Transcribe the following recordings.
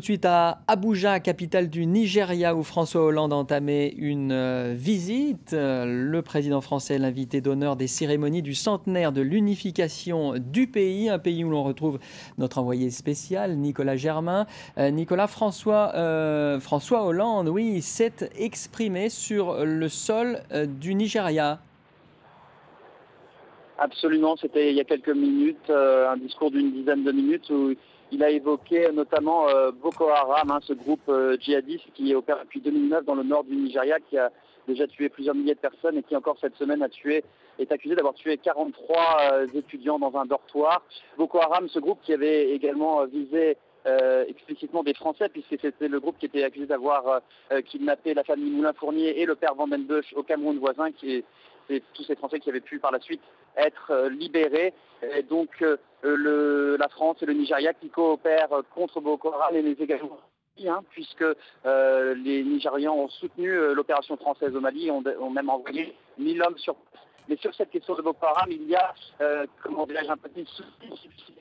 Suite à Abuja, capitale du Nigeria, où François Hollande a entamé une visite. Le président français est l'invité d'honneur des cérémonies du centenaire de l'unification du pays, un pays où l'on retrouve notre envoyé spécial, Nicolas Germain. Nicolas, François Hollande, oui, s'est exprimé sur le sol du Nigeria. Absolument, c'était il y a quelques minutes, un discours d'une dizaine de minutes où il a évoqué notamment Boko Haram, ce groupe djihadiste qui opère depuis 2009 dans le nord du Nigeria, qui a déjà tué plusieurs milliers de personnes et qui encore cette semaine est accusé d'avoir tué 43 étudiants dans un dortoir. Boko Haram, ce groupe qui avait également visé explicitement des Français, puisque c'était le groupe qui était accusé d'avoir kidnappé la famille Moulin-Fournier et le père Van den Busch au Cameroun voisin, c'est tous ces Français qui avaient pu par la suite être libérés. Et donc la France et le Nigeria qui coopèrent contre Boko Haram, mais également puisque les Nigérians ont soutenu l'opération française au Mali, ont même envoyé 1000 hommes sur place. Mais sur cette question de Boko Haram, il y a, un petit souci.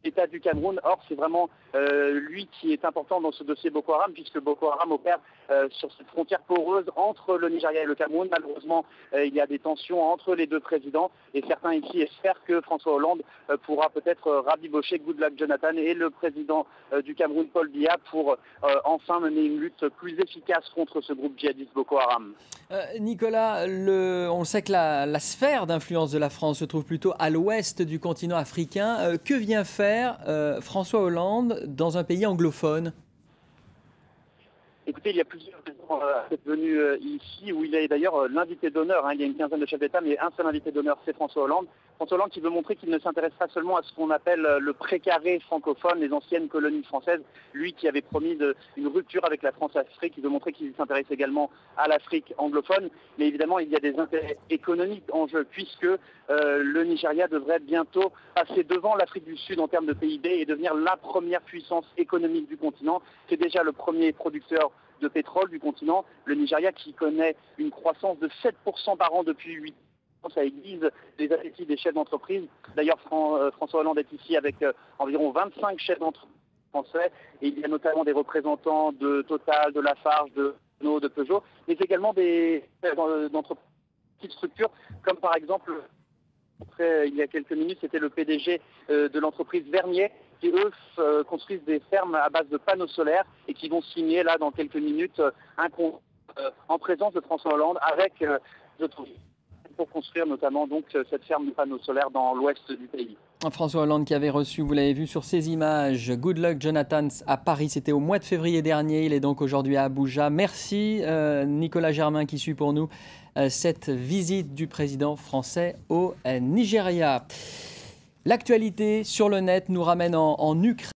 L'État du Cameroun. Or, c'est vraiment lui qui est important dans ce dossier Boko Haram, puisque Boko Haram opère sur cette frontière poreuse entre le Nigeria et le Cameroun. Malheureusement, il y a des tensions entre les deux présidents et certains ici espèrent que François Hollande pourra peut-être rabibocher Goodluck Jonathan et le président du Cameroun, Paul Biya, pour enfin mener une lutte plus efficace contre ce groupe djihadiste Boko Haram. Nicolas, on sait que la sphère d'influence de la France se trouve plutôt à l'ouest du continent africain. Que vient faire François Hollande dans un pays anglophone? Écoutez, il y a plusieurs raisons à cette venue ici, où il est d'ailleurs l'invité d'honneur. Il y a une quinzaine de chefs d'État, mais un seul invité d'honneur, c'est François Hollande. François Hollande qui veut montrer qu'il ne s'intéresse pas seulement à ce qu'on appelle le précaré francophone, les anciennes colonies françaises. Lui qui avait promis une rupture avec la France-Afrique, il veut montrer qu'il s'intéresse également à l'Afrique anglophone. Mais évidemment, il y a des intérêts économiques en jeu, puisque le Nigeria devrait bientôt passer devant l'Afrique du Sud en termes de PIB et devenir la première puissance économique du continent. C'est déjà le premier producteur de pétrole du continent, le Nigeria qui connaît une croissance de 7% par an depuis 8 ans. Ça aiguise les appétits des chefs d'entreprise. D'ailleurs, François Hollande est ici avec environ 25 chefs d'entreprise français. Et il y a notamment des représentants de Total, de Lafarge, de Renault, de Peugeot, mais également des d'entreprises, petites structures, comme par exemple, il y a quelques minutes, c'était le PDG de l'entreprise Vernier, qui eux construisent des fermes à base de panneaux solaires et qui vont signer là dans quelques minutes un contrat en présence de François Hollande avec pour construire notamment donc cette ferme de panneaux solaires dans l'ouest du pays. François Hollande qui avait reçu, vous l'avez vu sur ces images, Goodluck Jonathan à Paris, c'était au mois de février dernier, il est donc aujourd'hui à Abuja. Merci Nicolas Germain qui suit pour nous cette visite du président français au Nigeria. L'actualité sur le net nous ramène en Ukraine.